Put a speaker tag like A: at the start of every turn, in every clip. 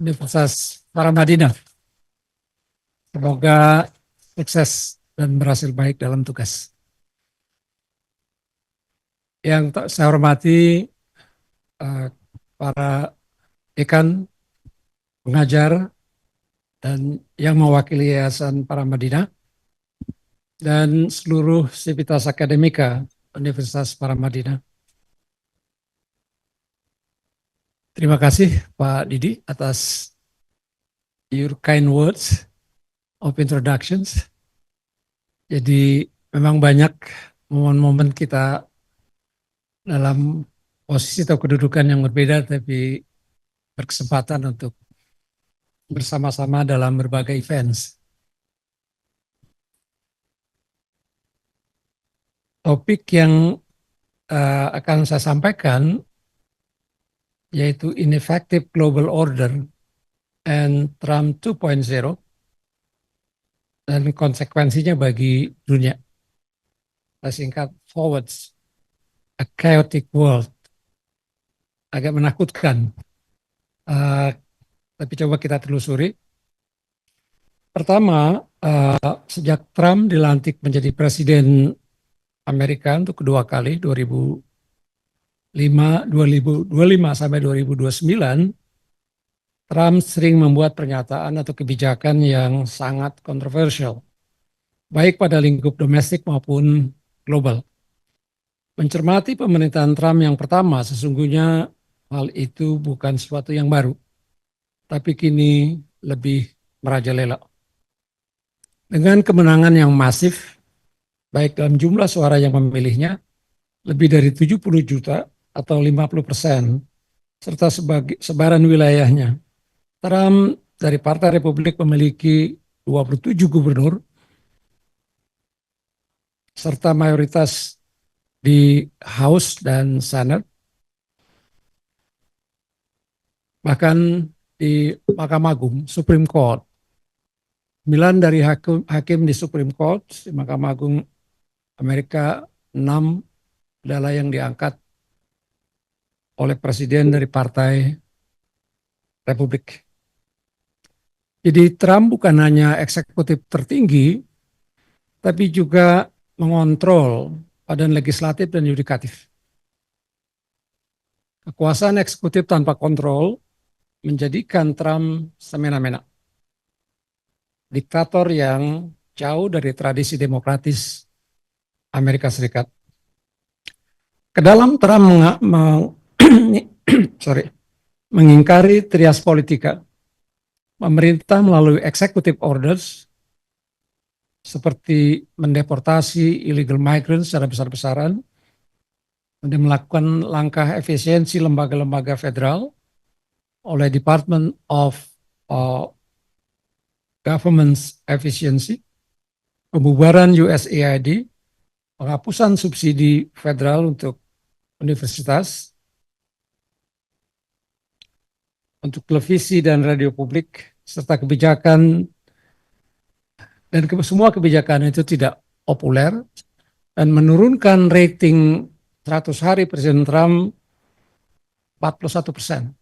A: Universitas Paramadina. Semoga sukses dan berhasil baik dalam tugas. Yang saya hormati para dekan, pengajar, dan yang mewakili Yayasan Paramadina, dan seluruh sivitas akademika Universitas Paramadina. Terima kasih Pak Didi atas your kind words of introductions. Jadi memang banyak momen-momen kita dalam posisi atau kedudukan yang berbeda, tapi berkesempatan untuk bersama-sama dalam berbagai events. Topik yang akan saya sampaikan yaitu Ineffective Global Order and Trump 2.0 dan konsekuensinya bagi dunia. Saya singkat Forwards a Chaotic World. Agak menakutkan, tapi coba kita telusuri. Pertama, sejak Trump dilantik menjadi presiden Amerika untuk kedua kali 2005 sampai 2029, Trump sering membuat pernyataan atau kebijakan yang sangat kontroversial, baik pada lingkup domestik maupun global. Mencermati pemerintahan Trump yang pertama, sesungguhnya hal itu bukan sesuatu yang baru, tapi kini lebih merajalela. Dengan kemenangan yang masif, baik dalam jumlah suara yang memilihnya, lebih dari 70 juta atau 50%, serta sebaran wilayahnya. Trump dari Partai Republik memiliki 27 gubernur, serta mayoritas di House dan Senate, bahkan di Mahkamah Agung, Supreme Court. 9 dari hakim di Supreme Court, di Mahkamah Agung Amerika, 6 adalah yang diangkat oleh presiden dari Partai Republik. Jadi Trump bukan hanya eksekutif tertinggi, tapi juga mengontrol badan legislatif dan yudikatif. Kekuasaan eksekutif tanpa kontrol menjadikan Trump semena-mena. Diktator yang jauh dari tradisi demokratis Amerika Serikat. Kedalam Trump mengingkari trias politika, pemerintah melalui executive orders seperti mendeportasi illegal migrants secara besar-besaran, dan melakukan langkah efisiensi lembaga-lembaga federal oleh Department of Government Efficiency, pembubaran USAID, penghapusan subsidi federal untuk universitas, untuk televisi dan radio publik, serta kebijakan, dan semua kebijakan itu tidak populer dan menurunkan rating 100 hari Presiden Trump 41%.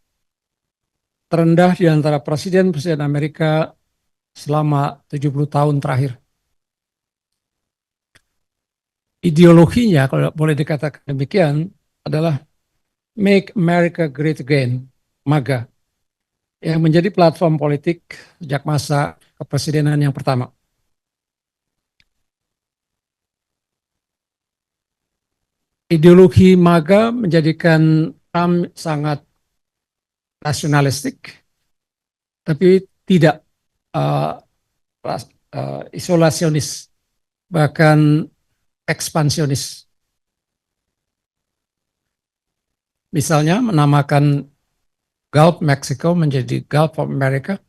A: Terendah di antara presiden-presiden Amerika selama 70 tahun terakhir. Ideologinya, kalau boleh dikatakan demikian, adalah Make America Great Again, MAGA, yang menjadi platform politik sejak masa kepresidenan yang pertama. Ideologi MAGA menjadikan Trump sangat nasionalistik, tapi tidak isolasionis, bahkan ekspansionis. Misalnya menamakan Gulf Mexico menjadi Gulf of America,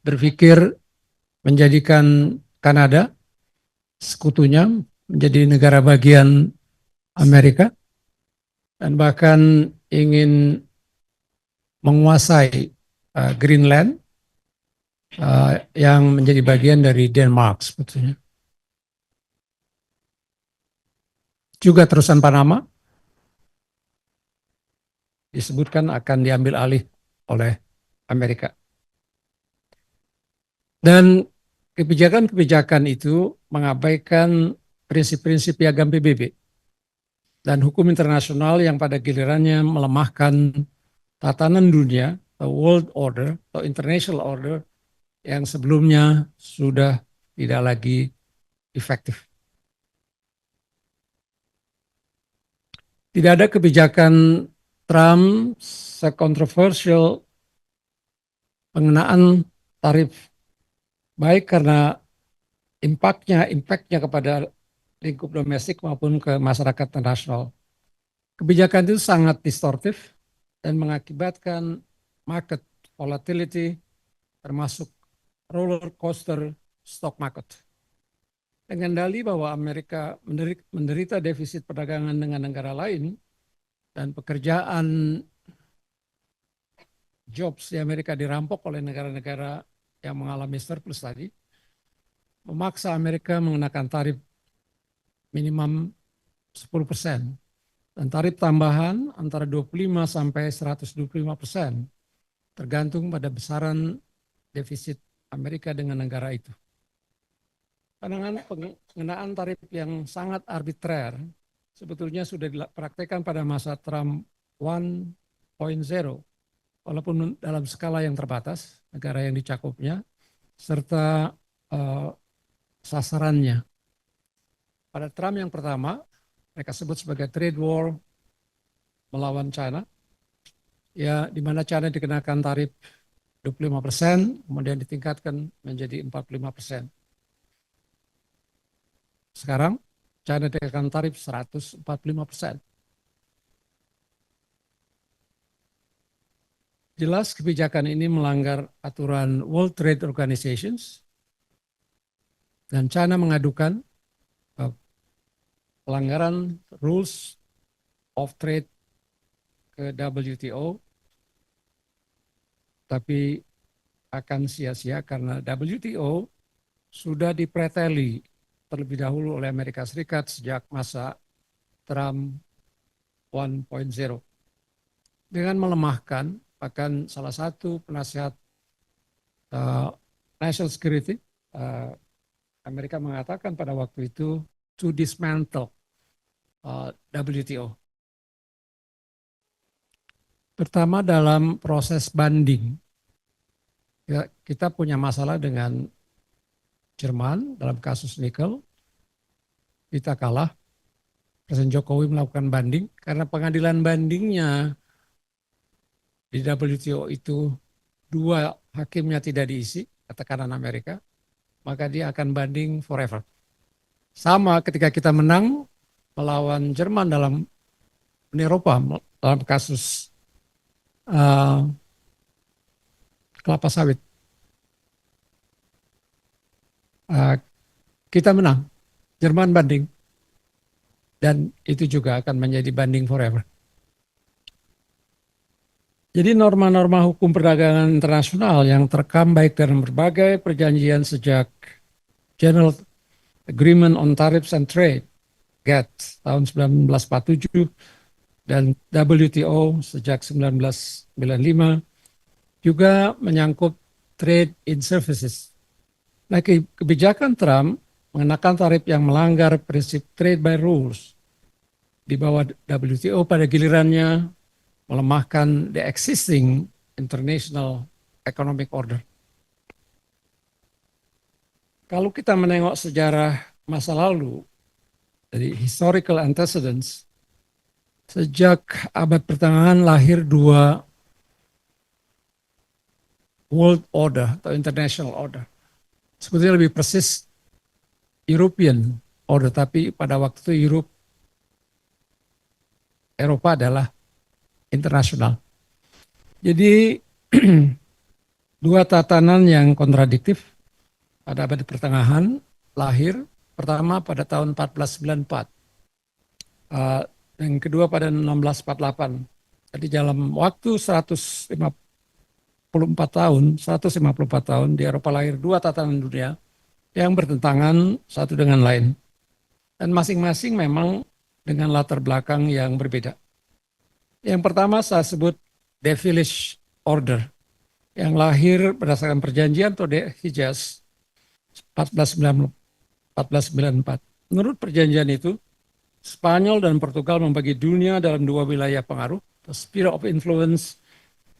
A: berpikir menjadikan Kanada sekutunya menjadi negara bagian Amerika, dan bahkan ingin menguasai Greenland yang menjadi bagian dari Denmark sebetulnya. Juga terusan Panama disebutkan akan diambil alih oleh Amerika. Dan kebijakan-kebijakan itu mengabaikan prinsip-prinsip piagam PBB dan hukum internasional yang pada gilirannya melemahkan tatanan dunia atau world order atau international order yang sebelumnya sudah tidak lagi efektif. Tidak ada kebijakan Trump sekontroversial pengenaan tarif, baik karena impactnya kepada lingkup domestik maupun ke masyarakat internasional. Kebijakan itu sangat distortif dan mengakibatkan market volatility termasuk roller coaster stock market. Dengan dalih bahwa Amerika menderita defisit perdagangan dengan negara lain dan pekerjaan jobs di Amerika dirampok oleh negara-negara yang mengalami surplus tadi, memaksa Amerika mengenakan tarif minimum 10% dan tarif tambahan antara 25 sampai 125%, tergantung pada besaran defisit Amerika dengan negara itu. Pengenaan tarif yang sangat arbitrer sebetulnya sudah dipraktekkan pada masa Trump 1.0, walaupun dalam skala yang terbatas, negara yang dicakupnya, serta sasarannya. Pada Trump yang pertama, mereka sebut sebagai trade war melawan China, ya di mana China dikenakan tarif 25%, kemudian ditingkatkan menjadi 45%. Sekarang China dikenakan tarif 145%. Jelas kebijakan ini melanggar aturan World Trade Organizations dan China mengadukan pelanggaran Rules of Trade ke WTO, tapi akan sia-sia karena WTO sudah dipreteli terlebih dahulu oleh Amerika Serikat sejak masa Trump 1.0 dengan melemahkan. Bahkan salah satu penasihat national security Amerika mengatakan pada waktu itu to dismantle WTO. Pertama dalam proses banding, ya, kita punya masalah dengan Jerman dalam kasus nikel, kita kalah. Presiden Jokowi melakukan banding karena pengadilan bandingnya di WTO itu 2 hakimnya tidak diisi, katakan Amerika, maka dia akan banding forever. Sama ketika kita menang melawan Jerman dalam Uni Eropa dalam kasus kelapa sawit. Kita menang, Jerman banding, dan itu juga akan menjadi banding forever. Jadi norma-norma hukum perdagangan internasional yang terekam baik dalam berbagai perjanjian sejak General Agreement on Tariffs and Trade, GATT, tahun 1947, dan WTO sejak 1995, juga menyangkut trade in services. Nah, kebijakan Trump mengenakan tarif yang melanggar prinsip trade by rules di bawah WTO pada gilirannya melemahkan the existing international economic order. Kalau kita menengok sejarah masa lalu, dari historical antecedents, sejak abad pertengahan lahir 2 world order atau international order. Sebetulnya lebih persis European order, tapi pada waktu itu Eropa adalah internasional. Jadi 2 tatanan yang kontradiktif pada abad pertengahan lahir, pertama pada tahun 1494, yang kedua pada 1648. Jadi dalam waktu 154 tahun di Eropa lahir 2 tatanan dunia yang bertentangan satu dengan lain. Dan masing-masing memang dengan latar belakang yang berbeda. Yang pertama saya sebut devilish order. yang lahir berdasarkan perjanjian Tode Hijaz 1494. Menurut perjanjian itu, Spanyol dan Portugal membagi dunia dalam dua wilayah pengaruh, the sphere of influence,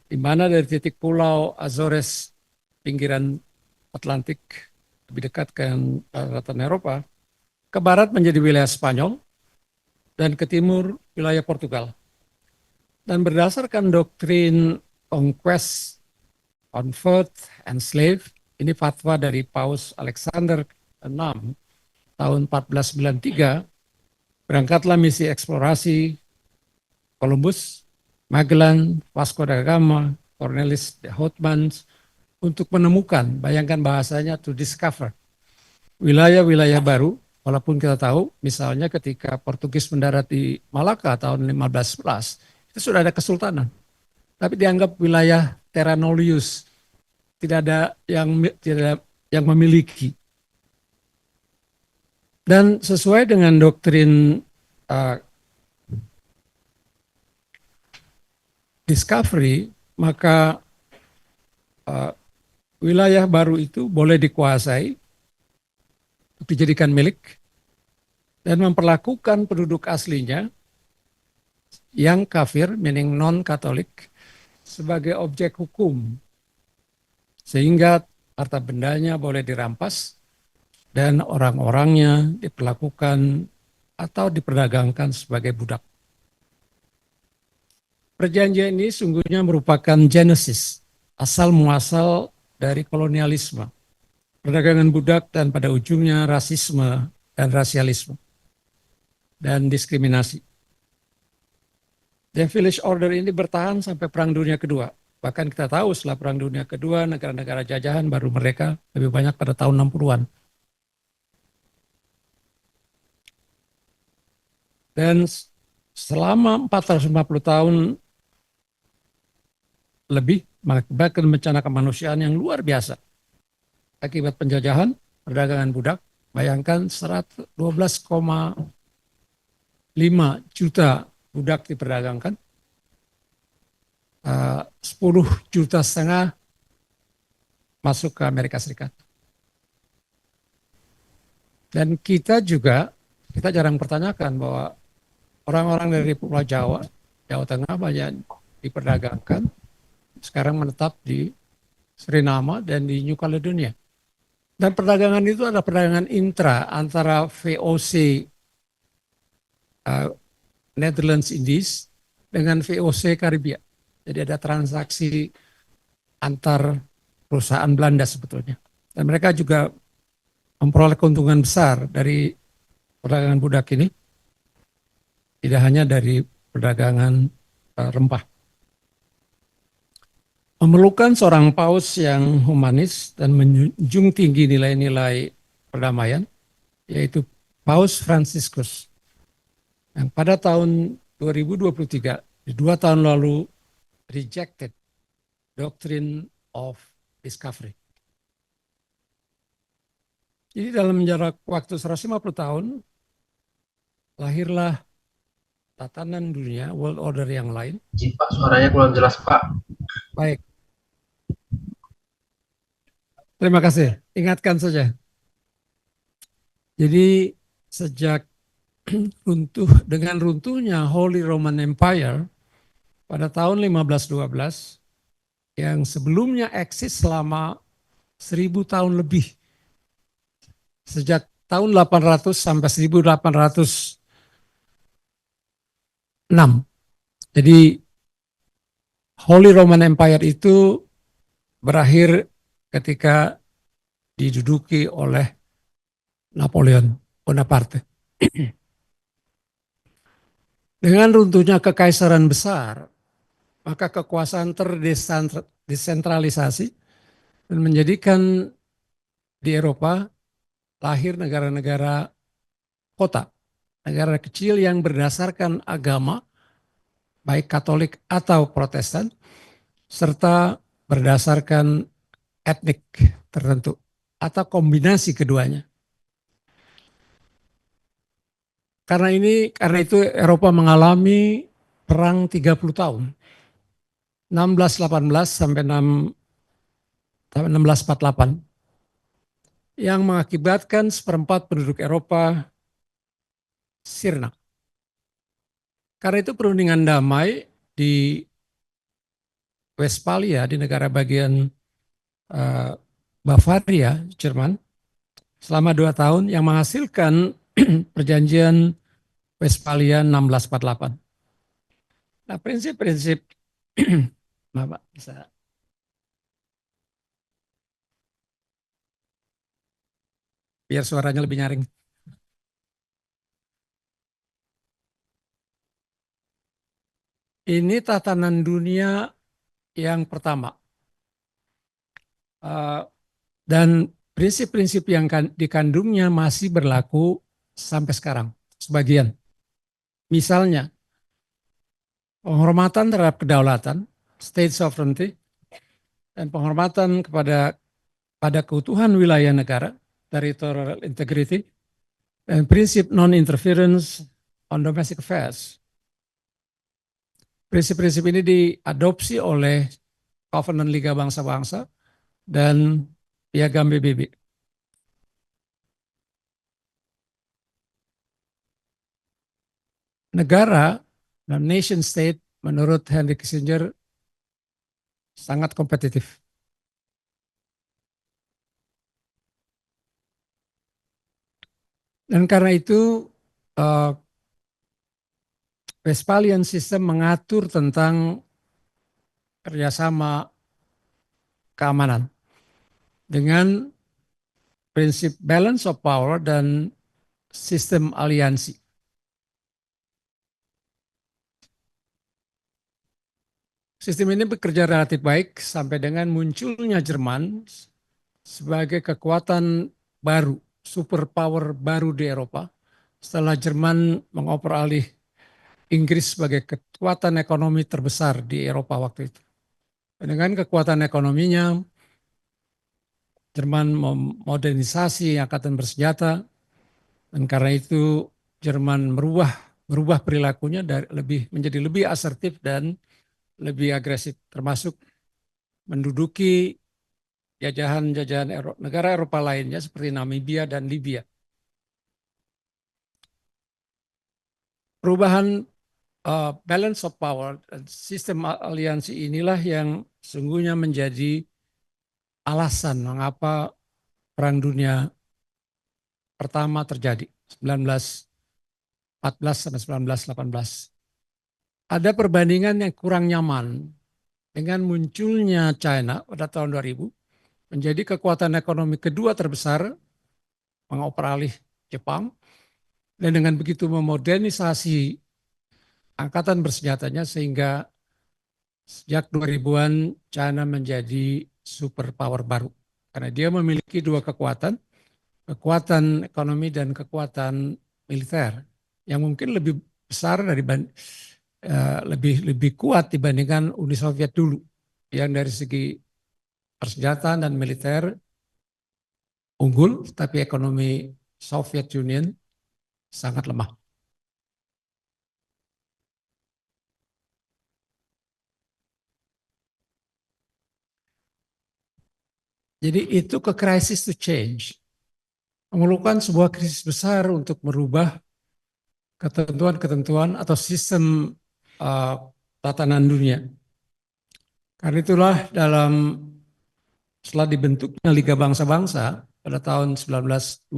A: di mana dari titik pulau Azores, pinggiran Atlantik, lebih dekat ke daratan Eropa, ke barat menjadi wilayah Spanyol, dan ke timur wilayah Portugal. Dan berdasarkan doktrin conquest, convert, and slave, ini fatwa dari Paus Alexander VI tahun 1493, berangkatlah misi eksplorasi Columbus, Magellan, Vasco da Gama, Cornelis de Houtmans untuk menemukan, bayangkan bahasanya, to discover, wilayah-wilayah baru. Walaupun kita tahu, misalnya ketika Portugis mendarat di Malaka tahun 1511, itu sudah ada kesultanan. Tapi dianggap wilayah terra nullius, tidak ada yang memiliki. Dan sesuai dengan doktrin discovery, maka wilayah baru itu boleh dikuasai, dijadikan milik, dan memperlakukan penduduk aslinya yang kafir, meaning non-Katolik, sebagai objek hukum. Sehingga harta bendanya boleh dirampas dan orang-orangnya diperlakukan atau diperdagangkan sebagai budak. Perjanjian ini sungguhnya merupakan genesis, asal muasal dari kolonialisme, perdagangan budak, dan pada ujungnya rasisme dan rasialisme dan diskriminasi. The Village Order ini bertahan sampai Perang Dunia Kedua. Bahkan kita tahu setelah Perang Dunia Kedua, negara-negara jajahan baru mereka lebih banyak pada tahun 60-an. Dan selama 450 tahun lebih mengakibatkan bencana kemanusiaan yang luar biasa. Akibat penjajahan, perdagangan budak, bayangkan 12,5 juta budak diperdagangkan, 10,5 juta masuk ke Amerika Serikat. Dan kita jarang pertanyakan bahwa orang-orang dari Pulau Jawa, Jawa Tengah banyak diperdagangkan, sekarang menetap di Suriname dan di New Caledonia. Dan perdagangan itu adalah perdagangan intra antara VOC Netherlands Indies dengan VOC Karibia. Jadi ada transaksi antar perusahaan Belanda sebetulnya. Dan mereka juga memperoleh keuntungan besar dari perdagangan budak ini. Tidak hanya dari perdagangan rempah. Memerlukan seorang paus yang humanis dan menjunjung tinggi nilai-nilai perdamaian, yaitu Paus Franciscus, yang pada tahun 2023, di 2 tahun lalu, rejected doctrine of discovery. Jadi dalam jarak waktu 150 tahun, lahirlah tatanan dunia, world order yang lain.
B: Ji, Pak, suaranya kurang jelas, Pak.
A: Baik. Terima kasih. Ingatkan saja. Jadi sejak dengan runtuhnya Holy Roman Empire pada tahun 1512, yang sebelumnya eksis selama 1000 tahun lebih, sejak tahun 800 sampai 1806. Jadi Holy Roman Empire itu berakhir ketika diduduki oleh Napoleon Bonaparte. Dengan runtuhnya kekaisaran besar, maka kekuasaan terdesentralisasi dan menjadikan di Eropa lahir negara-negara kota, negara kecil yang berdasarkan agama, baik Katolik atau Protestan, serta berdasarkan etnik tertentu atau kombinasi keduanya. Karena itu Eropa mengalami perang 30 tahun. 1618 sampai tahun 1648 yang mengakibatkan seperempat penduduk Eropa sirna. Karena itu perundingan damai di Westphalia di negara bagian Bavaria, Jerman, selama 2 tahun yang menghasilkan perjanjian Westphalia 1648. Nah, prinsip-prinsip Bapak bisa biar suaranya lebih nyaring. Ini tatanan dunia yang pertama. Dan prinsip-prinsip yang dikandungnya masih berlaku sampai sekarang. Sebagian. Misalnya, penghormatan terhadap kedaulatan, state sovereignty, dan penghormatan pada keutuhan wilayah negara, territorial integrity, dan prinsip non-interference on domestic affairs. Prinsip-prinsip ini diadopsi oleh Covenant Liga Bangsa-Bangsa dan Piagam PBB. Negara dan nation state menurut Henry Kissinger sangat kompetitif. Dan karena itu Westphalian System mengatur tentang kerjasama keamanan dengan prinsip balance of power dan sistem aliansi. Sistem ini bekerja relatif baik sampai dengan munculnya Jerman sebagai kekuatan baru, superpower baru di Eropa setelah Jerman mengoper alih Inggris sebagai kekuatan ekonomi terbesar di Eropa waktu itu. Dengan kekuatan ekonominya, Jerman memodernisasi angkatan bersenjata, dan karena itu Jerman berubah perilakunya menjadi lebih asertif dan lebih agresif, termasuk menduduki jajahan-jajahan negara Eropa lainnya seperti Namibia dan Libya. Perubahan balance of power dan sistem aliansi inilah yang sungguhnya menjadi alasan mengapa Perang Dunia Pertama terjadi 1914 sampai 1918. Ada perbandingan yang kurang nyaman dengan munculnya China pada tahun 2000 menjadi kekuatan ekonomi kedua terbesar mengoper alih Jepang, dan dengan begitu memodernisasi angkatan bersenjatanya sehingga sejak 2000-an China menjadi superpower baru. Karena dia memiliki dua kekuatan ekonomi dan kekuatan militer yang mungkin lebih besar lebih kuat dibandingkan Uni Soviet dulu yang dari segi persenjataan dan militer unggul, tapi ekonomi Soviet Union sangat lemah. Jadi itu ke crisis to change. Memerlukan sebuah krisis besar untuk merubah ketentuan-ketentuan atau sistem tatanan dunia. Karena itulah setelah dibentuknya Liga Bangsa-Bangsa pada tahun 1920,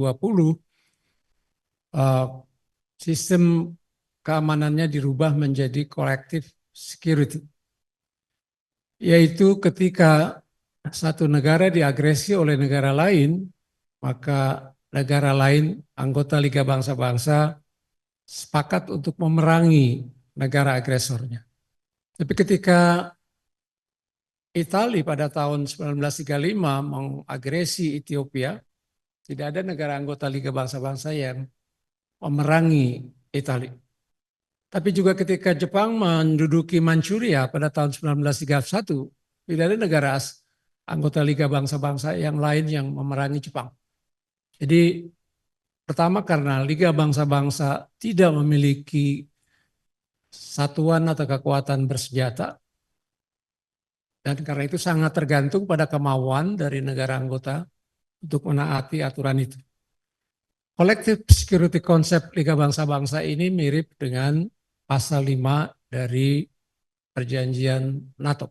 A: sistem keamanannya dirubah menjadi collective security. Yaitu ketika satu negara diagresi oleh negara lain, maka negara lain anggota Liga Bangsa-Bangsa sepakat untuk memerangi negara agresornya. Tapi ketika Italia pada tahun 1935 mengagresi Ethiopia, tidak ada negara anggota Liga Bangsa-Bangsa yang memerangi Italia. Tapi juga ketika Jepang menduduki Manchuria pada tahun 1931, tidak ada negara anggota Liga Bangsa-Bangsa yang lain yang memerangi Jepang. Jadi pertama karena Liga Bangsa-Bangsa tidak memiliki satuan atau kekuatan bersenjata Dan karena itu sangat tergantung pada kemauan dari negara anggota untuk menaati aturan itu. Collective Security Concept Liga Bangsa-Bangsa ini mirip dengan pasal 5 dari perjanjian NATO.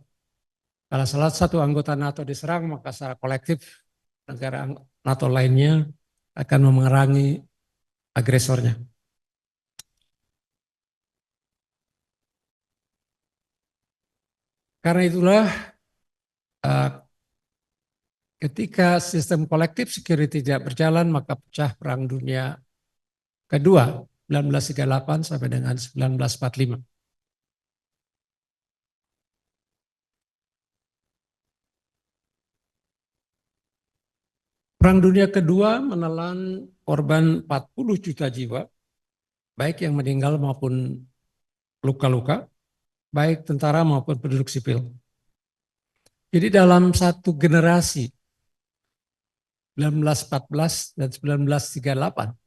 A: Kalau salah satu anggota NATO diserang, maka secara kolektif negara NATO lainnya akan memerangi agresornya. Karena itulah ketika sistem kolektif security tidak berjalan, maka pecah Perang Dunia Kedua 1938 sampai dengan 1945. Perang Dunia Kedua menelan korban 40 juta jiwa, baik yang meninggal maupun luka-luka, baik tentara maupun penduduk sipil. Jadi dalam satu generasi 1914 dan 1938,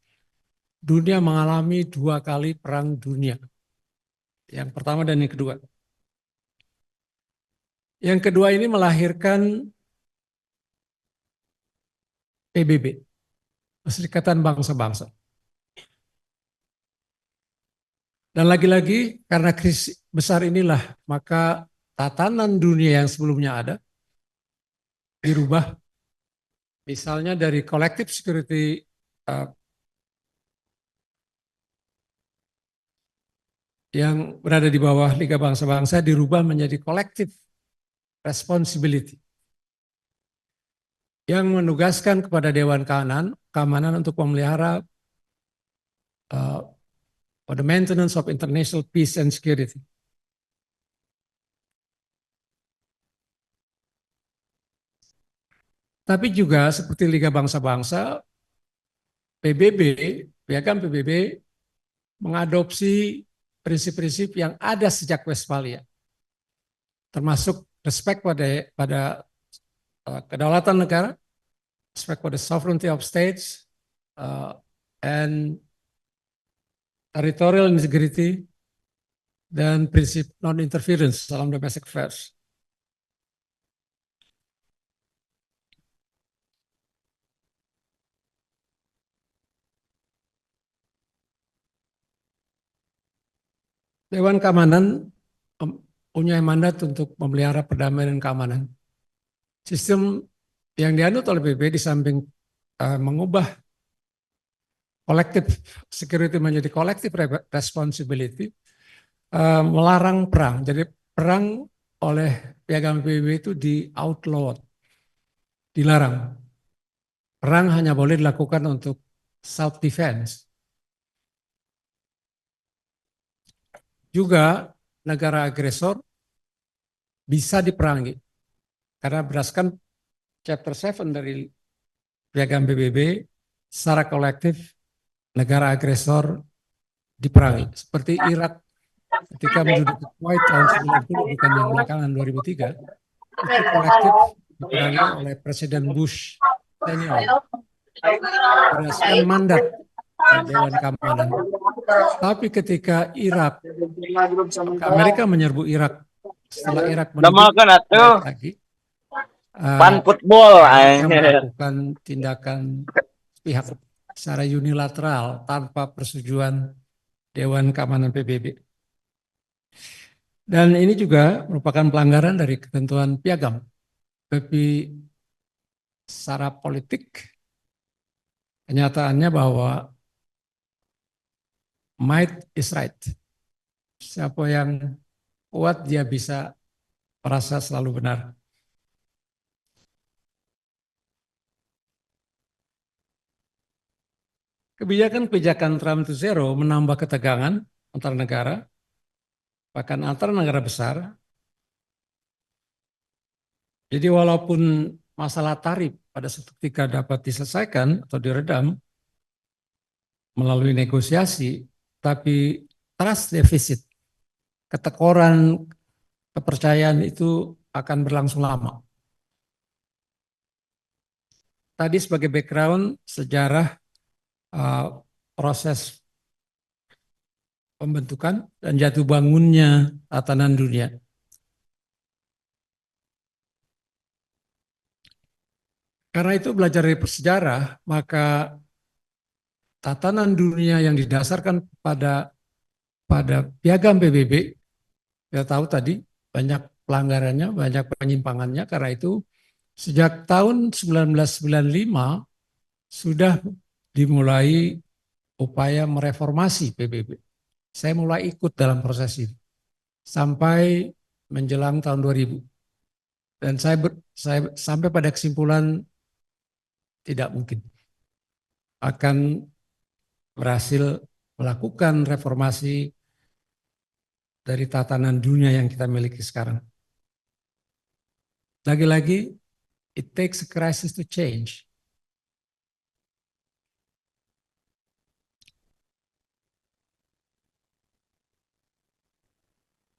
A: dunia mengalami 2 kali perang dunia. Yang pertama dan yang kedua. Yang kedua ini melahirkan PBB, Perserikatan Bangsa-Bangsa. Dan lagi-lagi karena krisis besar inilah, maka tatanan dunia yang sebelumnya ada dirubah. Misalnya dari collective security yang berada di bawah Liga Bangsa-Bangsa dirubah menjadi collective responsibility yang menugaskan kepada Dewan Keamanan untuk memelihara for the maintenance of international peace and security. Tapi juga seperti Liga Bangsa-Bangsa, PBB, Piagam PBB mengadopsi prinsip-prinsip yang ada sejak Westphalia, termasuk respect pada kedaulatan negara, respect pada sovereignty of states, and territorial integrity, dan prinsip non-interference dalam domestic affairs. Dewan Keamanan punya mandat untuk memelihara perdamaian dan keamanan. Sistem yang dianut oleh PBB di samping mengubah collective security menjadi collective responsibility, melarang perang. Jadi perang oleh Piagam PBB itu di-outlaw, dilarang. Perang hanya boleh dilakukan untuk self-defense. Juga negara agresor bisa diperangi. Karena berdasarkan chapter 7 dari Piagam PBB, secara kolektif negara agresor diperangi. Seperti Irak ketika menduduki Kuwait tahun 90, bukan yang belakangan 2003, itu kolektif diperangi oleh Presiden Bush senior berdasarkan mandat Dewan Keamanan. Tapi ketika Amerika menyerbu Irak, setelah Irak
C: menduduki
A: lagi,
C: pan football
A: melakukan tindakan pihak secara unilateral tanpa persetujuan Dewan Keamanan PBB. Dan ini juga merupakan pelanggaran dari ketentuan piagam. Tapi secara politik, kenyataannya bahwa might is right. Siapa yang kuat dia bisa merasa selalu benar. Kebijakan-kebijakan Trump to Zero menambah ketegangan antar negara, bahkan antar negara besar. Jadi walaupun masalah tarif pada suatu ketika dapat diselesaikan atau diredam melalui negosiasi, tapi trust deficit, ketekoran, kepercayaan itu akan berlangsung lama. Tadi sebagai background sejarah proses pembentukan dan jatuh bangunnya tatanan dunia. Karena itu belajar dari sejarah, maka tatanan dunia yang didasarkan pada piagam PBB, kita tahu tadi banyak pelanggarannya, banyak penyimpangannya. Karena itu sejak tahun 1995 sudah dimulai upaya mereformasi PBB. Saya mulai ikut dalam proses ini sampai menjelang tahun 2000. Dan saya sampai pada kesimpulan tidak mungkin akan berhasil melakukan reformasi dari tatanan dunia yang kita miliki sekarang. Lagi-lagi, it takes a crisis to change.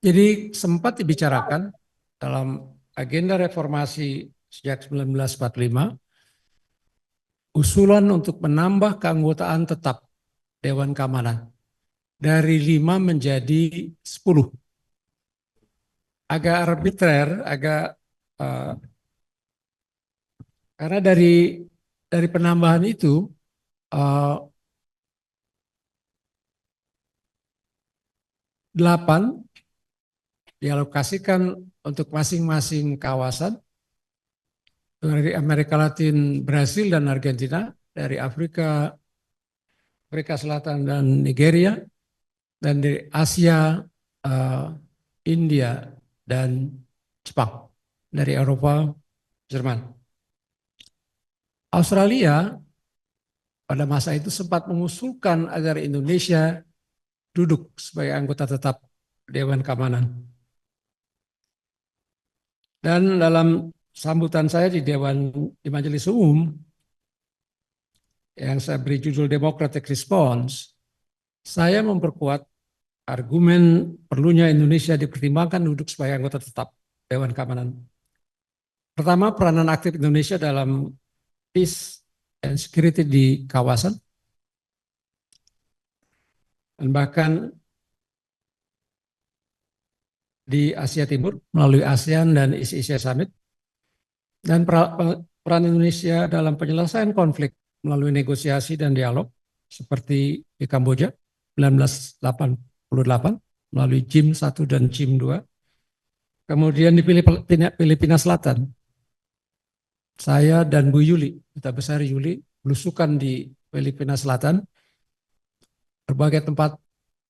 A: Jadi sempat dibicarakan dalam agenda reformasi sejak 1945, usulan untuk menambah keanggotaan tetap Dewan Keamanan dari 5 menjadi 10. Agak arbitrer, karena dari penambahan itu 8 dialokasikan untuk masing-masing kawasan, dari Amerika Latin, Brasil dan Argentina, dari Afrika Selatan dan Nigeria, dan dari Asia, India dan Jepang, dari Eropa, Jerman. Australia pada masa itu sempat mengusulkan agar Indonesia duduk sebagai anggota tetap Dewan Keamanan. Dan dalam sambutan saya di Majelis Umum yang saya beri judul Democratic Response, saya memperkuat argumen perlunya Indonesia dipertimbangkan duduk sebagai anggota tetap Dewan Keamanan. Pertama, peranan aktif Indonesia dalam peace and security di kawasan, dan bahkan di Asia Timur melalui ASEAN dan East Asia Summit, dan peran Indonesia dalam penyelesaian konflik melalui negosiasi dan dialog seperti di Kamboja 1988 melalui JIM 1 dan JIM 2. Kemudian di Filipina Selatan, saya dan Bu Yuli, Duta Besar Yuli, belusukan di Filipina Selatan, berbagai tempat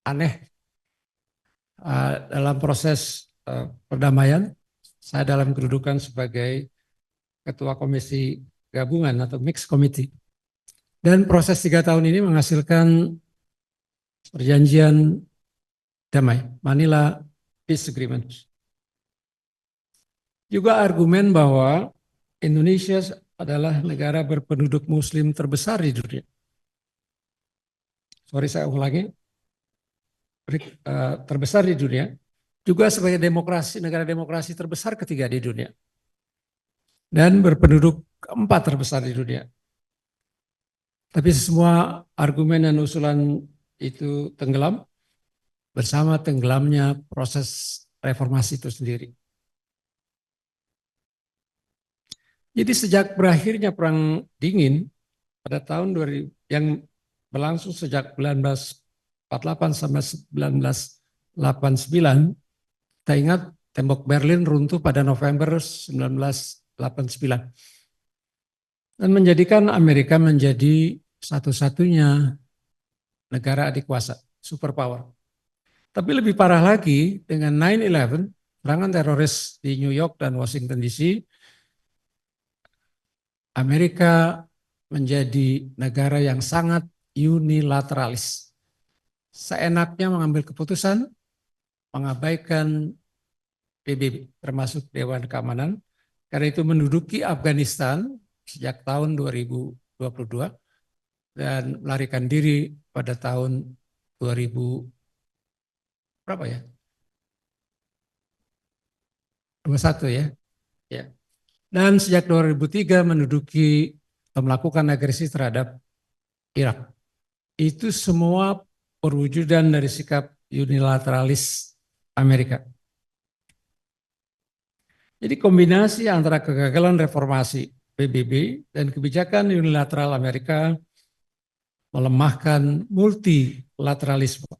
A: aneh dalam proses perdamaian. Saya dalam kedudukan sebagai Ketua Komisi Gabungan atau Mixed Committee. Dan proses 3 tahun ini menghasilkan perjanjian damai, Manila Peace Agreement. Juga argumen bahwa Indonesia adalah negara berpenduduk Muslim terbesar di dunia. Sorry, saya ulangi. Terbesar di dunia, juga sebagai negara demokrasi terbesar ketiga di dunia, dan berpenduduk keempat terbesar di dunia. Tapi semua argumen dan usulan itu tenggelam bersama tenggelamnya proses reformasi itu sendiri. Jadi sejak berakhirnya Perang Dingin pada tahun 2000 yang berlangsung sejak 1948 sampai 1989, kita ingat tembok Berlin runtuh pada November 1989 dan menjadikan Amerika menjadi satu-satunya negara adikuasa, superpower. Tapi lebih parah lagi dengan 9/11, serangan teroris di New York dan Washington DC, Amerika menjadi negara yang sangat unilateralis. Seenaknya mengambil keputusan, mengabaikan PBB, termasuk Dewan Keamanan. Karena itu menduduki Afghanistan sejak tahun 2022 dan melarikan diri pada tahun 2000 berapa ya? 21 ya. Ya. Dan sejak 2003 menduduki atau melakukan agresi terhadap Irak. Itu semua perwujudan dari sikap unilateralis Amerika. Jadi kombinasi antara kegagalan reformasi PBB dan kebijakan unilateral Amerika melemahkan multilateralisme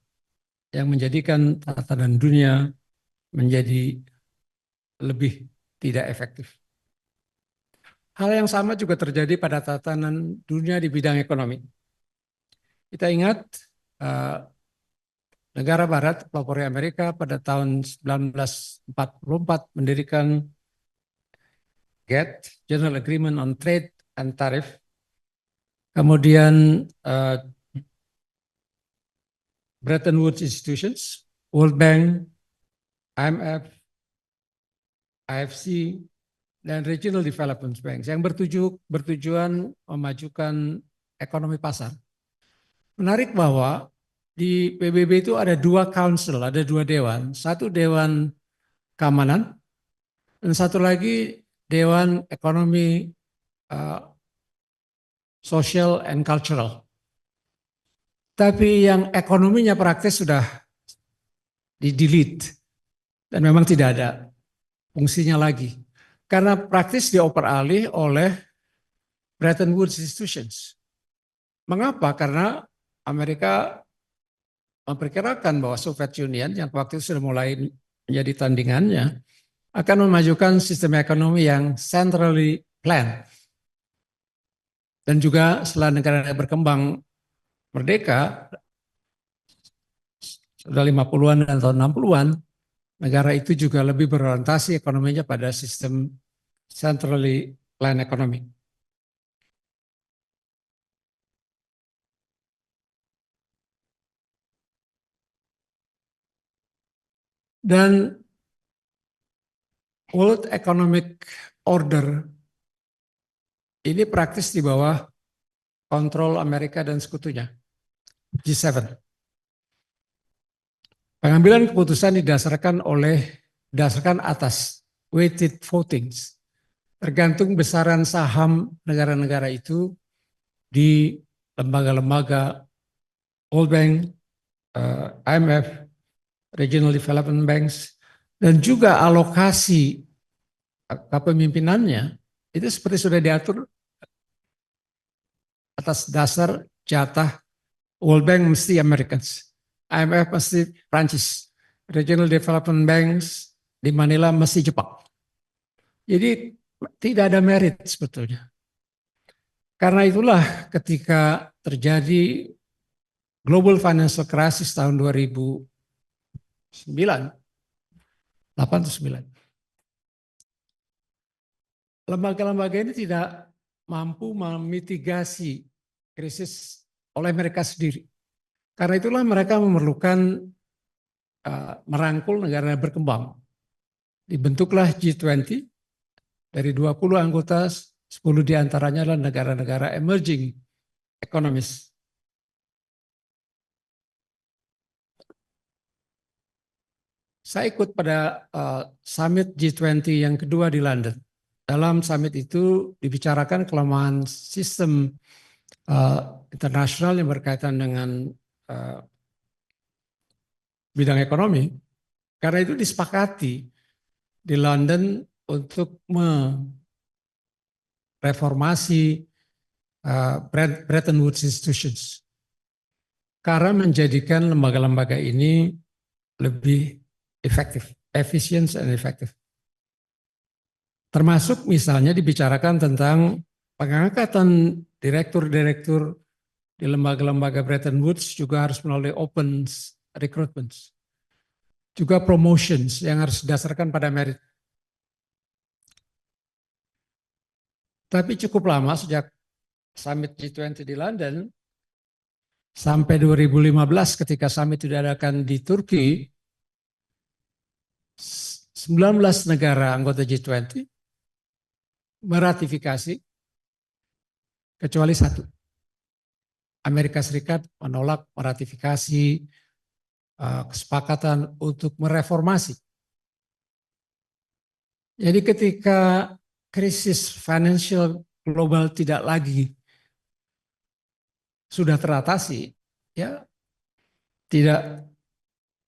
A: yang menjadikan tatanan dunia menjadi lebih tidak efektif. Hal yang sama juga terjadi pada tatanan dunia di bidang ekonomi. Kita ingat negara barat, pelopor Amerika pada tahun 1944 mendirikan GATT, General Agreement on Trade and Tariff. Kemudian Bretton Woods Institutions, World Bank, IMF, AFC, dan Regional Development Banks yang bertujuan memajukan ekonomi pasar. Menarik bahwa di PBB itu ada dua council, ada dua dewan. Satu dewan keamanan dan satu lagi dewan ekonomi social and cultural. Tapi yang ekonominya praktis sudah di-delete dan memang tidak ada fungsinya lagi. Karena praktis dioper alih oleh Bretton Woods Institutions. Mengapa? Karena Amerika memperkirakan bahwa Soviet Union yang waktu itu sudah mulai menjadi tandingannya akan memajukan sistem ekonomi yang centrally planned. Dan juga setelah negara berkembang merdeka, sudah 50-an dan tahun 60-an, negara itu juga lebih berorientasi ekonominya pada sistem centrally planned economy. Dan World Economic Order ini praktis di bawah kontrol Amerika dan sekutunya, G7. Pengambilan keputusan didasarkan atas weighted votings, tergantung besaran saham negara-negara itu di lembaga-lembaga World Bank, IMF, Regional Development Banks, dan juga alokasi kepemimpinannya itu seperti sudah diatur atas dasar jatah. World Bank mesti Americans, IMF mesti Prancis, Regional Development Banks di Manila mesti Jepang. Jadi tidak ada merit sebetulnya. Karena itulah ketika terjadi global financial crisis tahun 2009, 8 atau 9. Lembaga-lembaga ini tidak mampu memitigasi krisis oleh mereka sendiri. Karena itulah mereka memerlukan merangkul negara berkembang. Dibentuklah G20 dari 20 anggota, 10 diantaranya adalah negara-negara emerging economies. Saya ikut pada summit G20 yang kedua di London. Dalam summit itu dibicarakan kelemahan sistem internasional yang berkaitan dengan bidang ekonomi. Karena itu disepakati di London untuk mereformasi Bretton Woods Institutions. Karena menjadikan lembaga-lembaga ini lebih efektif, efisien dan efektif. Termasuk misalnya dibicarakan tentang pengangkatan direktur-direktur di lembaga-lembaga Bretton Woods juga harus melalui open recruitments. Juga promotions yang harus didasarkan pada merit. Tapi cukup lama sejak summit G20 di London sampai 2015 ketika summit diadakan di Turki, 19 negara anggota G20 meratifikasi kecuali satu. Amerika Serikat menolak meratifikasi kesepakatan untuk mereformasi. Jadi ketika krisis financial global tidak lagi sudah teratasi, ya tidak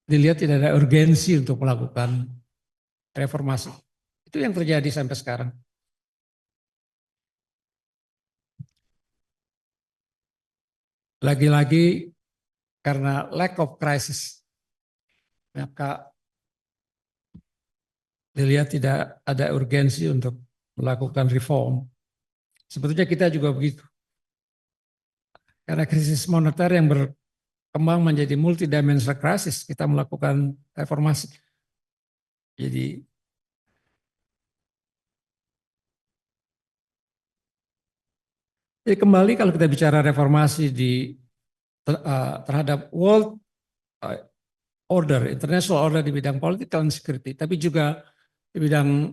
A: dilihat tidak ada urgensi untuk melakukan reformasi. Itu yang terjadi sampai sekarang. lagi-lagi karena lack of crisis, maka dilihat tidak ada urgensi untuk melakukan reform. Sebetulnya kita juga begitu. Karena krisis moneter yang berkembang menjadi multidimensional crisis, kita melakukan reformasi. Jadi kembali kalau kita bicara reformasi terhadap world order, international order di bidang political and security, tapi juga di bidang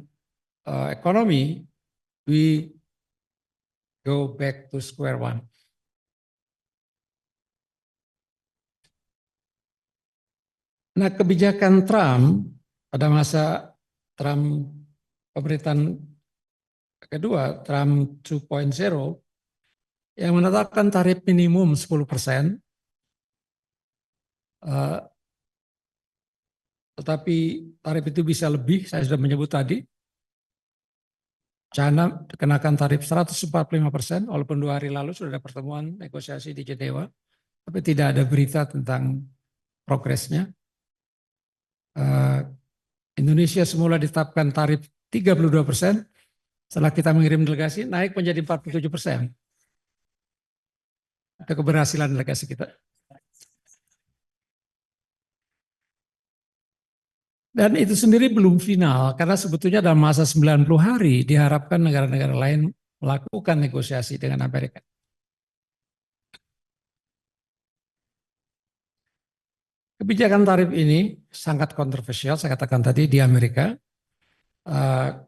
A: ekonomi, we go back to square one. Nah, kebijakan Trump pada masa Trump pemerintahan kedua, Trump 2.0, yang menetapkan tarif minimum 10%, tetapi tarif itu bisa lebih, saya sudah menyebut tadi. China kenakan tarif 145%, walaupun 2 hari lalu sudah ada pertemuan negosiasi di Jenewa, tapi tidak ada berita tentang progresnya. Indonesia semula ditetapkan tarif 32%, setelah kita mengirim delegasi naik menjadi 47%. Itu keberhasilan delegasi kita. Dan itu sendiri belum final, karena sebetulnya dalam masa 90 hari diharapkan negara-negara lain melakukan negosiasi dengan Amerika. Kebijakan tarif ini sangat kontroversial, saya katakan tadi di Amerika.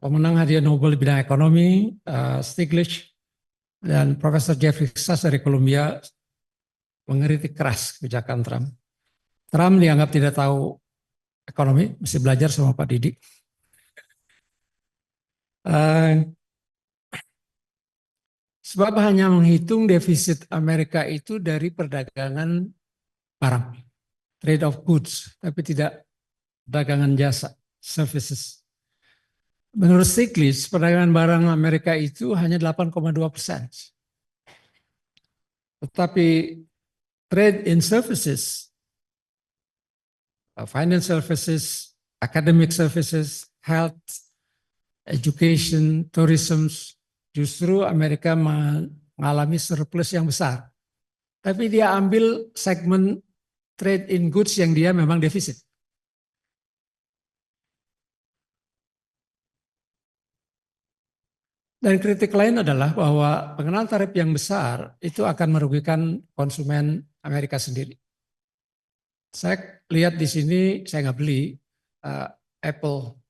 A: Pemenang hadiah Nobel di bidang ekonomi, Stiglitz dan Profesor Jeffrey Sachs dari Columbia mengkritik keras kebijakan Trump. Trump dianggap tidak tahu ekonomi, mesti belajar sama Pak Didi. Sebab hanya menghitung defisit Amerika itu dari perdagangan barang, trade of goods, tapi tidak perdagangan jasa, services. Menurut Stiglitz, perdagangan barang Amerika itu hanya 8,2%. Tetapi trade in services, financial services, academic services, health, education, tourism, justru Amerika mengalami surplus yang besar. Tapi dia ambil segmen trade in goods yang dia memang defisit. Dan kritik lain adalah bahwa pengenaan tarif yang besar itu akan merugikan konsumen Amerika sendiri. Saya lihat di sini, saya nggak beli Apple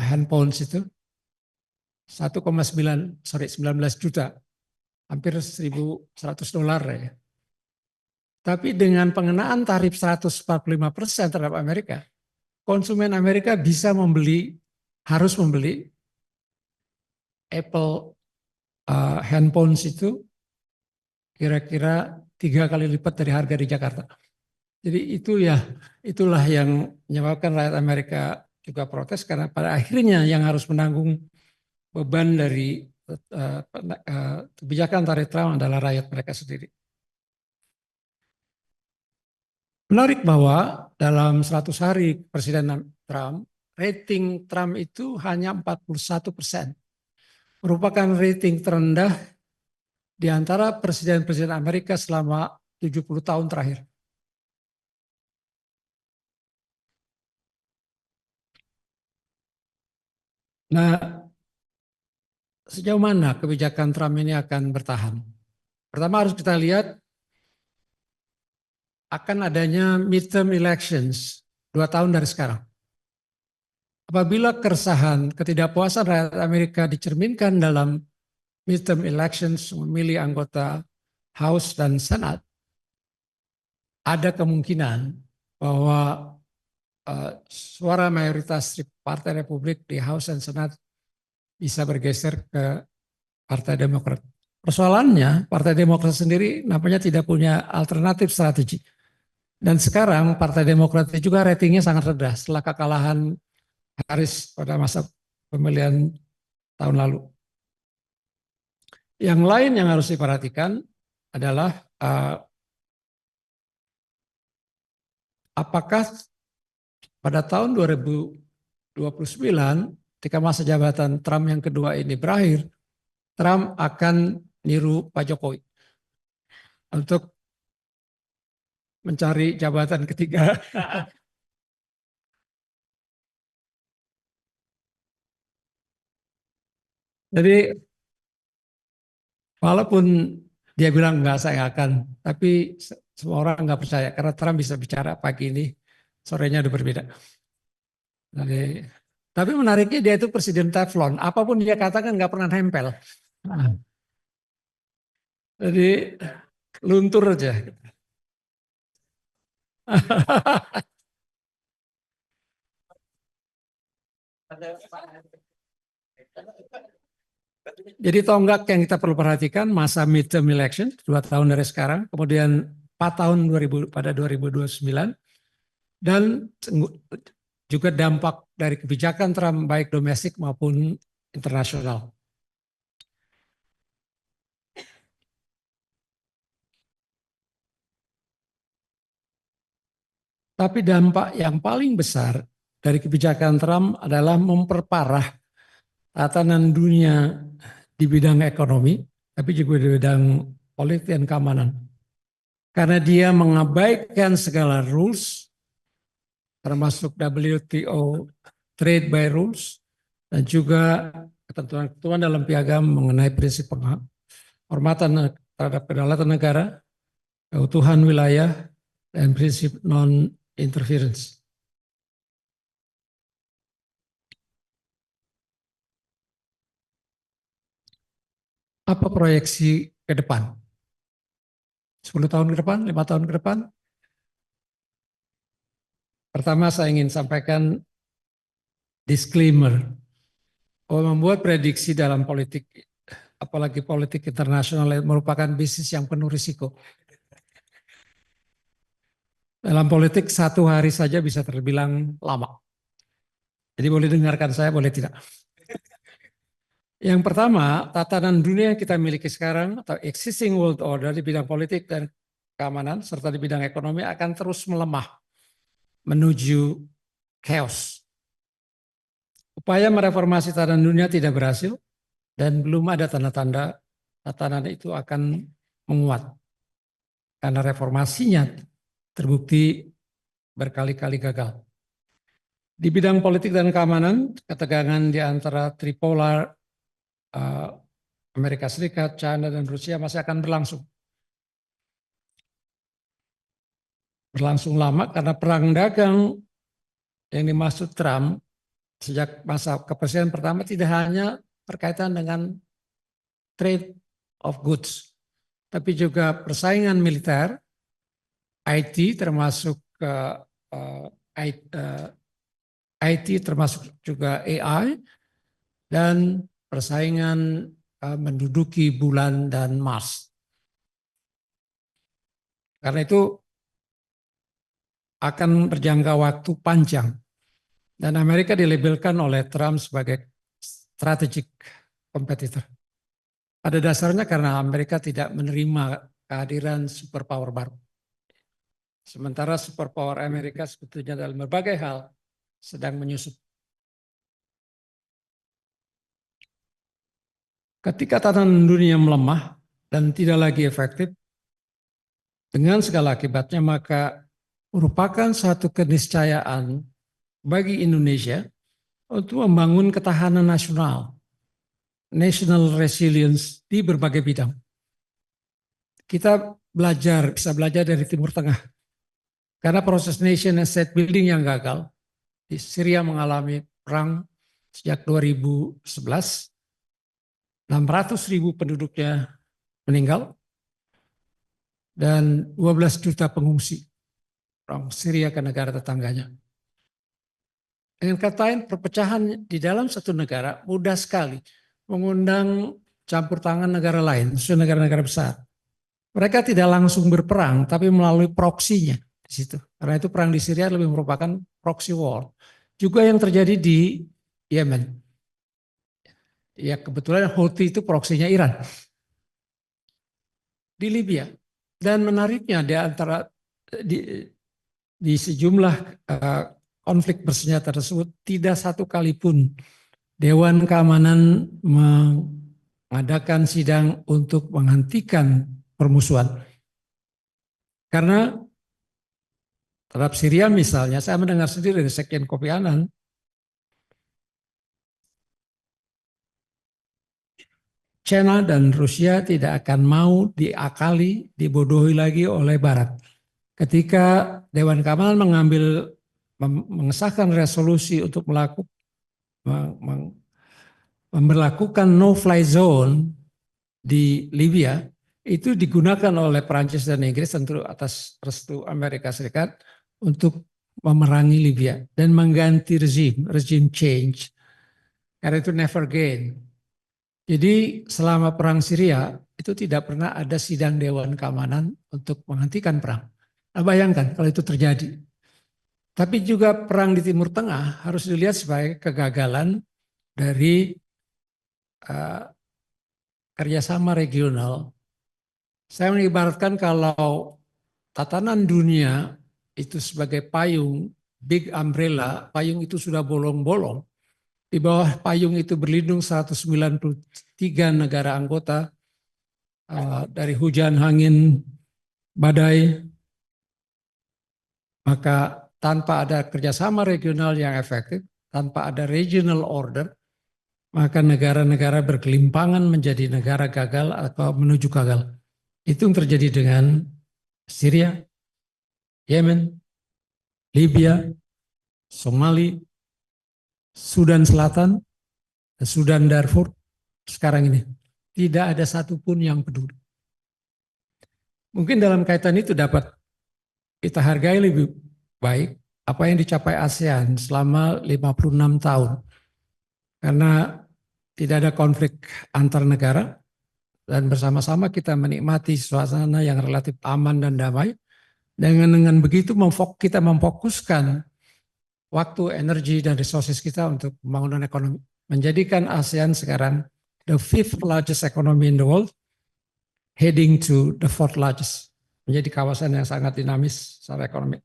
A: handphones itu 19 juta, hampir $1.100 ya. Tapi dengan pengenaan tarif 145% terhadap Amerika, konsumen Amerika harus membeli Apple handphones itu kira-kira 3 kali lipat dari harga di Jakarta. Jadi itulah yang menyebabkan rakyat Amerika juga protes, karena pada akhirnya yang harus menanggung beban dari kebijakan tarif Trump adalah rakyat mereka sendiri. Menarik bahwa dalam 100 hari Presiden Trump, rating Trump itu hanya 41%. Merupakan rating terendah di antara presiden-presiden Amerika selama 70 tahun terakhir. Nah, sejauh mana kebijakan Trump ini akan bertahan? Pertama harus kita lihat akan adanya midterm elections 2 tahun dari sekarang. Apabila keresahan, ketidakpuasan rakyat Amerika dicerminkan dalam midterm elections memilih anggota House dan Senate, ada kemungkinan bahwa suara mayoritas Partai Republik di House dan Senate bisa bergeser ke Partai Demokrat. Persoalannya, Partai Demokrat sendiri nampaknya tidak punya alternatif strategi. Dan sekarang Partai Demokrat juga ratingnya sangat rendah setelah kekalahan Harris pada masa pemilihan tahun lalu. Yang lain yang harus diperhatikan adalah eh, apakah pada tahun 2029 ketika masa jabatan Trump yang kedua ini berakhir, Trump akan niru Pak Jokowi untuk mencari jabatan ketiga. Jadi walaupun dia bilang enggak saya akan, tapi semua orang nggak percaya karena Trump bisa bicara pagi ini, sorenya udah berbeda. Jadi, tapi menariknya dia itu presiden Teflon, apapun dia katakan nggak pernah nempel. Nah, jadi luntur aja. Jadi tonggak yang kita perlu perhatikan masa midterm election 2 tahun dari sekarang, kemudian 4 tahun pada 2029, dan juga dampak dari kebijakan Trump baik domestik maupun internasional. Tapi dampak yang paling besar dari kebijakan Trump adalah memperparah tatanan dunia di bidang ekonomi, tapi juga di bidang politik dan keamanan. Karena dia mengabaikan segala rules, termasuk WTO trade by rules, dan juga ketentuan-ketentuan dalam piagam mengenai prinsip penghormatan terhadap kedaulatan negara, keutuhan wilayah, dan prinsip non-interference. Apa proyeksi ke depan? 10 tahun ke depan, 5 tahun ke depan? Pertama saya ingin sampaikan disclaimer bahwa membuat prediksi dalam politik, apalagi politik internasional, merupakan bisnis yang penuh risiko. Dalam politik 1 hari saja bisa terbilang lama. Jadi boleh dengarkan saya, boleh tidak. Yang pertama, tatanan dunia yang kita miliki sekarang atau existing world order di bidang politik dan keamanan serta di bidang ekonomi akan terus melemah menuju chaos. Upaya mereformasi tatanan dunia tidak berhasil dan belum ada tanda-tanda tatanan itu akan menguat. Karena reformasinya terbukti berkali-kali gagal. Di bidang politik dan keamanan, ketegangan di antara tripolar Amerika Serikat, China, dan Rusia masih akan berlangsung. Berlangsung lama karena perang dagang yang dimaksud Trump sejak masa kepresidenan pertama tidak hanya berkaitan dengan trade of goods, tapi juga persaingan militer, IT termasuk IT termasuk juga AI, dan persaingan menduduki bulan dan Mars. Karena itu akan berjangka waktu panjang. Dan Amerika dilabelkan oleh Trump sebagai strategic competitor. Pada dasarnya karena Amerika tidak menerima kehadiran superpower baru. Sementara superpower Amerika sebetulnya dalam berbagai hal sedang menyusup. Ketika tatanan dunia melemah dan tidak lagi efektif, dengan segala akibatnya, maka merupakan satu keniscayaan bagi Indonesia untuk membangun ketahanan nasional, national resilience di berbagai bidang. Kita bisa belajar dari Timur Tengah. Karena proses nation and state building yang gagal, di Syria mengalami perang sejak 2011, 600.000 penduduknya meninggal, dan 12 juta pengungsi orang Syria ke negara tetangganya. Dengan kata lain, perpecahan di dalam satu negara mudah sekali mengundang campur tangan negara lain, khususnya negara-negara besar. Mereka tidak langsung berperang, tapi melalui proksinya di situ. Karena itu perang di Syria lebih merupakan proxy war. Juga yang terjadi di Yemen. Ya kebetulan Houthi itu proksinya Iran. Di Libya, Dan menariknya di sejumlah konflik bersenjata tersebut tidak satu kali pun Dewan Keamanan mengadakan sidang untuk menghentikan permusuhan. Karena terhadap Syria misalnya, saya mendengar sendiri dari Sekjen Kofi Annan, China dan Rusia tidak akan mau diakali, dibodohi lagi oleh Barat. Ketika Dewan Keamanan mengesahkan resolusi untuk memberlakukan no-fly zone di Libya, itu digunakan oleh Prancis dan Inggris tentu atas restu Amerika Serikat untuk memerangi Libya dan mengganti regime change. Karena itu never gain. Jadi selama perang Syria itu tidak pernah ada sidang Dewan Keamanan untuk menghentikan perang. Nah, bayangkan kalau itu terjadi. Tapi juga perang di Timur Tengah harus dilihat sebagai kegagalan dari kerjasama regional. Saya mengibaratkan kalau tatanan dunia itu sebagai payung, big umbrella, payung itu sudah bolong-bolong. Di bawah payung itu berlindung 193 negara anggota dari hujan, angin, badai. Maka tanpa ada kerjasama regional yang efektif, tanpa ada regional order, maka negara-negara berkelimpangan menjadi negara gagal atau menuju gagal. Itu yang terjadi dengan Syria, Yemen, Libya, Somalia, Sudan Selatan, Sudan Darfur, sekarang ini. Tidak ada satupun yang peduli. Mungkin dalam kaitan itu dapat kita hargai lebih baik apa yang dicapai ASEAN selama 56 tahun. Karena tidak ada konflik antar negara dan bersama-sama kita menikmati suasana yang relatif aman dan damai. Dengan begitu kita memfokuskan waktu, energi, dan resources kita untuk pembangunan ekonomi. Menjadikan ASEAN sekarang the fifth largest economy in the world, heading to the fourth largest. Menjadi kawasan yang sangat dinamis secara ekonomi.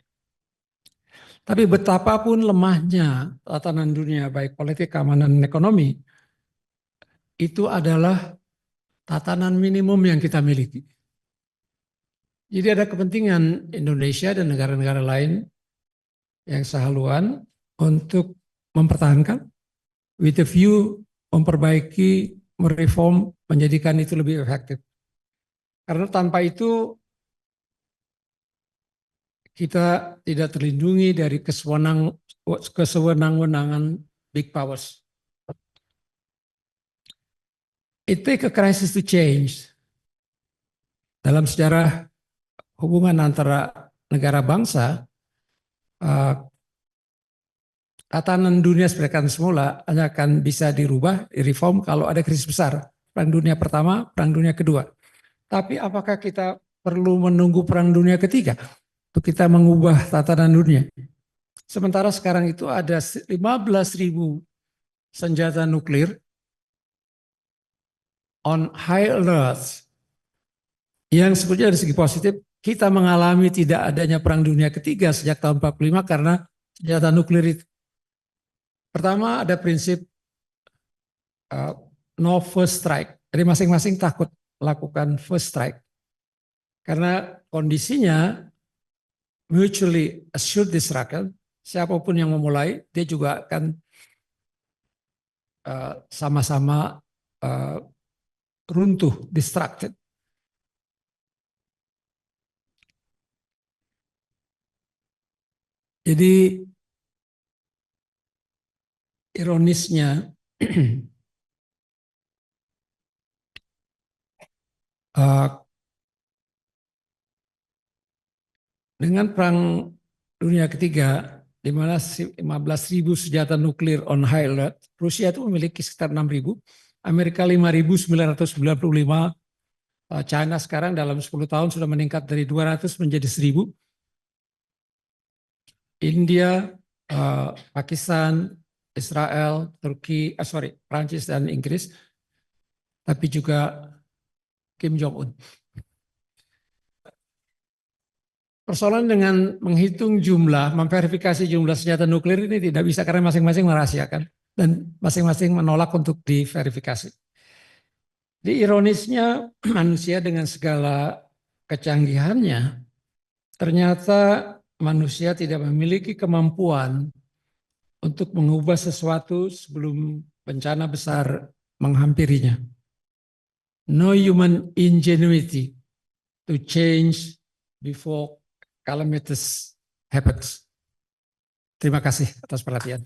A: Tapi betapapun lemahnya tatanan dunia, baik politik, keamanan, dan ekonomi, itu adalah tatanan minimum yang kita miliki. Jadi ada kepentingan Indonesia dan negara-negara lain yang sehaluan untuk mempertahankan with a view memperbaiki, mereform, menjadikan itu lebih efektif. Karena tanpa itu kita tidak terlindungi dari kesewenang-wenangan big powers. It takes a crisis to change. Dalam sejarah hubungan antara negara bangsa, tatanan dunia seperti semula hanya akan bisa dirubah, direform kalau ada krisis besar. Perang dunia pertama, perang dunia kedua. Tapi apakah kita perlu menunggu perang dunia ketiga untuk kita mengubah tatanan dunia? Sementara sekarang itu ada 15.000 senjata nuklir on high alert. Yang sebetulnya dari segi positif, kita mengalami tidak adanya perang dunia ketiga sejak tahun 45 karena senjata nuklir itu. Pertama ada prinsip no first strike. Jadi masing-masing takut melakukan first strike. Karena kondisinya mutually assured destruction, siapapun yang memulai, dia juga akan sama-sama runtuh, distracted. Jadi ironisnya dengan perang dunia ketiga, di mana 15.000 senjata nuklir on high alert, Rusia itu memiliki sekitar 6.000, Amerika 5.995, China sekarang dalam 10 tahun sudah meningkat dari 200 menjadi 1.000. India, Pakistan, Israel, Turki, Prancis dan Inggris, tapi juga Kim Jong-un. persoalan dengan menghitung jumlah, memverifikasi jumlah senjata nuklir ini tidak bisa karena masing-masing merahasiakan dan masing-masing menolak untuk diverifikasi. Di ironisnya manusia dengan segala kecanggihannya, ternyata manusia tidak memiliki kemampuan untuk mengubah sesuatu sebelum bencana besar menghampirinya. No human ingenuity to change before calamitous happens. Terima kasih atas perhatian.